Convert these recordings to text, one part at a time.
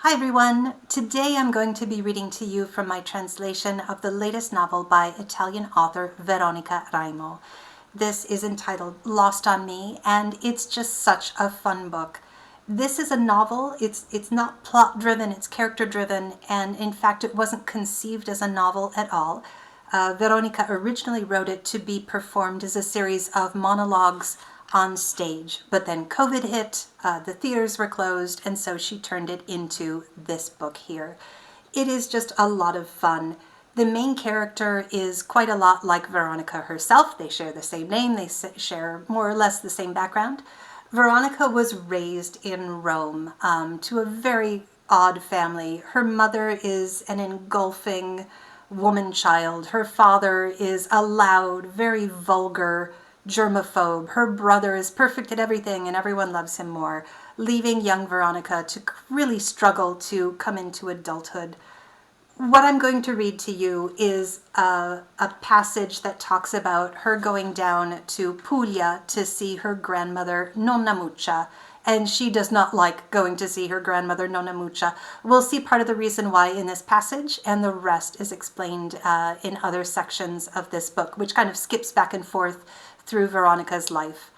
Hi everyone! Today I'm going to be reading to you from my translation of the latest novel by Italian author Veronica Raimo. This is entitled Lost on Me, and it's just such a fun book. This is a novel. It's not plot driven, it's character driven, and in fact it wasn't conceived as a novel at all. Veronica originally wrote it to be performed as a series of monologues on stage, but then COVID hit, the theaters were closed, and so she turned it into this book here. It is just a lot of fun. The main character is quite a lot like Veronica herself. They share the same name, they share more or less the same background. Veronica was raised in Rome to a very odd family. Her mother is an engulfing woman child. Her father is a loud, very vulgar germaphobe. Her brother is perfect at everything and everyone loves him more, leaving young Veronica to really struggle to come into adulthood. What I'm going to read to you is a passage that talks about her going down to Puglia to see her grandmother Nonna Muccia, and she does not like going to see her grandmother Nonna Muccia. We'll see part of the reason why in this passage, and the rest is explained in other sections of this book, which kind of skips back and forth through Veronica's life.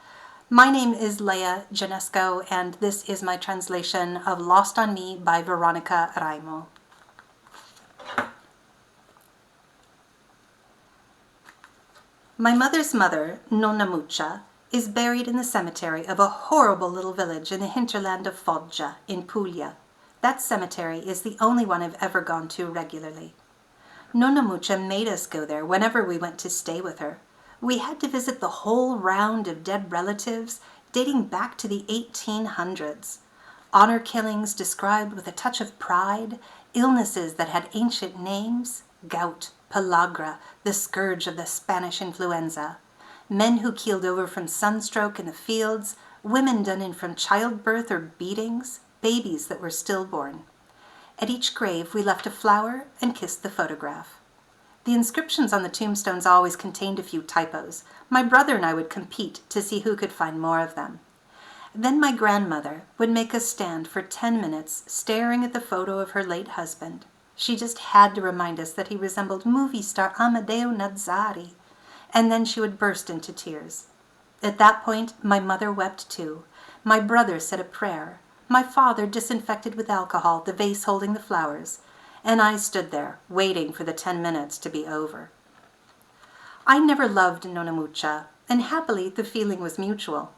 My name is Leah Janeczko, and this is my translation of Lost on Me by Veronica Raimo. My mother's mother, Nonna Muccia, is buried in the cemetery of a horrible little village in the hinterland of Foggia in Puglia. That cemetery is the only one I've ever gone to regularly. Nonna Muccia made us go there whenever we went to stay with her. We had to visit the whole round of dead relatives dating back to the 1800s. Honor killings described with a touch of pride, illnesses that had ancient names, gout, pellagra, the scourge of the Spanish influenza, men who keeled over from sunstroke in the fields, women done in from childbirth or beatings, babies that were stillborn. At each grave we left a flower and kissed the photograph. The inscriptions on the tombstones always contained a few typos. My brother and I would compete to see who could find more of them. Then my grandmother would make us stand for 10 minutes staring at the photo of her late husband. She just had to remind us that he resembled movie star Amedeo Nazari, and then she would burst into tears. At that point, my mother wept too. My brother said a prayer. My father disinfected with alcohol the vase holding the flowers, and I stood there, waiting for the 10 minutes to be over. I never loved Nonna Muccia, and happily the feeling was mutual.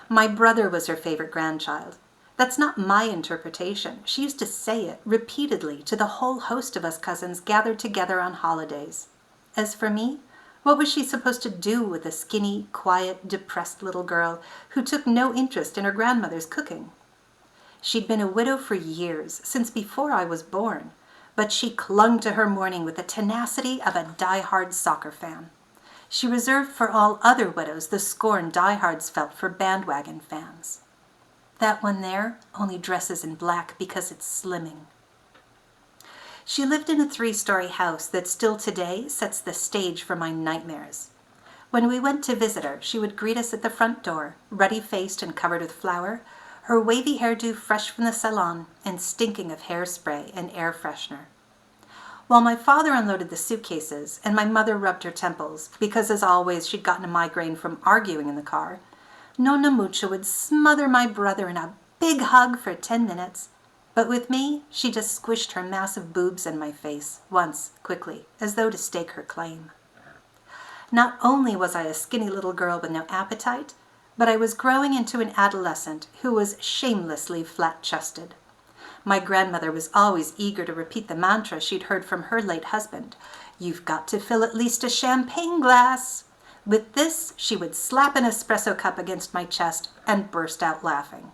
My brother was her favorite grandchild. That's not my interpretation. She used to say it repeatedly to the whole host of us cousins gathered together on holidays. As for me, what was she supposed to do with a skinny, quiet, depressed little girl who took no interest in her grandmother's cooking? She'd been a widow for years, since before I was born, but she clung to her mourning with the tenacity of a die-hard soccer fan. She reserved for all other widows the scorn diehards felt for bandwagon fans. That one there only dresses in black because it's slimming. She lived in a 3-story house that still today sets the stage for my nightmares. When we went to visit her, she would greet us at the front door, ruddy-faced and covered with flour, her wavy hairdo fresh from the salon and stinking of hairspray and air freshener. While my father unloaded the suitcases and my mother rubbed her temples, because as always she'd gotten a migraine from arguing in the car, Nonna Muccia would smother my brother in a big hug for 10 minutes, but with me, she just squished her massive boobs in my face, once, quickly, as though to stake her claim. Not only was I a skinny little girl with no appetite, but I was growing into an adolescent who was shamelessly flat-chested. My grandmother was always eager to repeat the mantra she'd heard from her late husband, "You've got to fill at least a champagne glass." With this, she would slap an espresso cup against my chest and burst out laughing.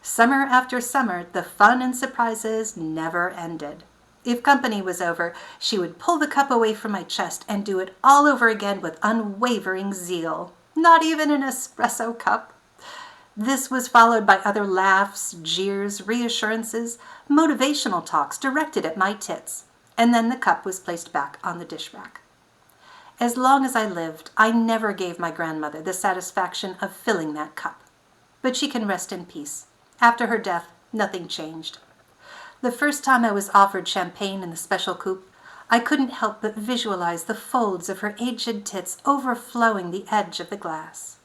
Summer after summer, the fun and surprises never ended. If company was over, she would pull the cup away from my chest and do it all over again with unwavering zeal. Not even an espresso cup. This was followed by other laughs, jeers, reassurances, motivational talks directed at my tits, and then the cup was placed back on the dish rack. As long as I lived, I never gave my grandmother the satisfaction of filling that cup. But she can rest in peace. After her death, nothing changed. The first time I was offered champagne in the special coupe, I couldn't help but visualize the folds of her aged tits overflowing the edge of the glass.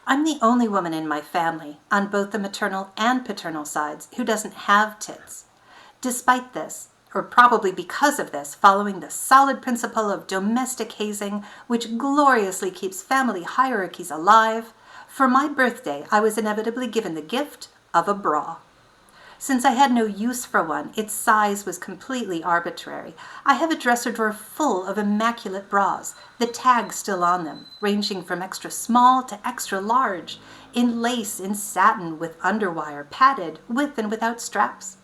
I'm the only woman in my family, on both the maternal and paternal sides, who doesn't have tits. Despite this, or probably because of this, following the solid principle of domestic hazing, which gloriously keeps family hierarchies alive, for my birthday I was inevitably given the gift of a bra. Since I had no use for one, its size was completely arbitrary. I have a dresser drawer full of immaculate bras, the tags still on them, ranging from extra small to extra large, in lace, in satin, with underwire, padded, with and without straps.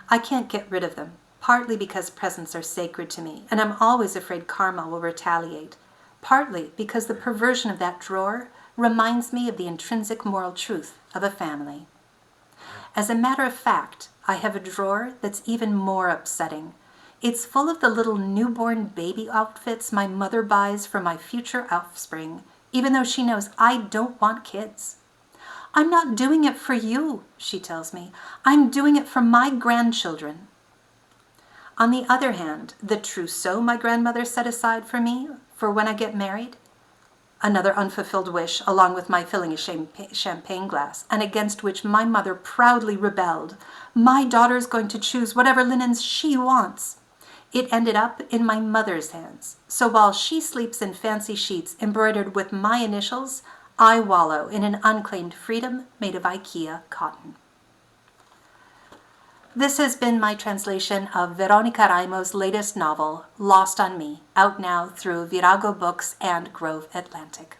I can't get rid of them, partly because presents are sacred to me, and I'm always afraid karma will retaliate, partly because the perversion of that drawer reminds me of the intrinsic moral truth of a family. As a matter of fact, I have a drawer that's even more upsetting. It's full of the little newborn baby outfits my mother buys for my future offspring, even though she knows I don't want kids. I'm not doing it for you, she tells me. I'm doing it for my grandchildren. On the other hand, the trousseau my grandmother set aside for me for when I get married, another unfulfilled wish along with my filling a champagne glass, and against which my mother proudly rebelled. My daughter's going to choose whatever linens she wants. It ended up in my mother's hands. So while she sleeps in fancy sheets embroidered with my initials, I wallow in an unclaimed freedom made of IKEA cotton. This has been my translation of Veronica Raimo's latest novel, Lost on Me, out now through Virago Books and Grove Atlantic.